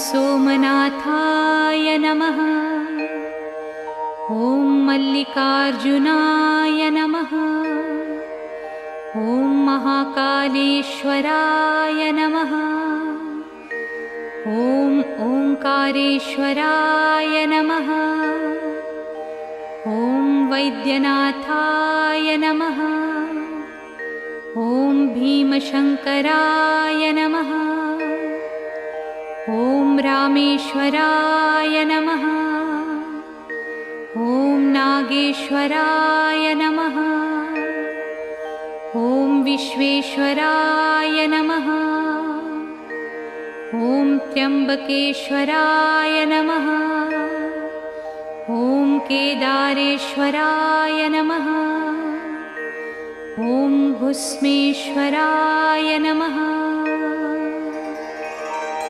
सोमनाथाय नमः। ॐ मल्लिकार्जुनाय नमः। ॐ महाकालेश्वराय नमः। ॐ ओंकारेश्वराय नमः। ॐ वैद्यनाथाय नमः। ॐ भीमशंकराय नमः। ॐ रामेश्वराय नमः। ॐ नागेश्वराय नमः। ॐ विश्वेश्वराय नमः। ॐ त्र्यंबकेश्वराय नमः। ॐ केदारेश्वराय नमः। ॐ भुस्मेश्वराय नमः।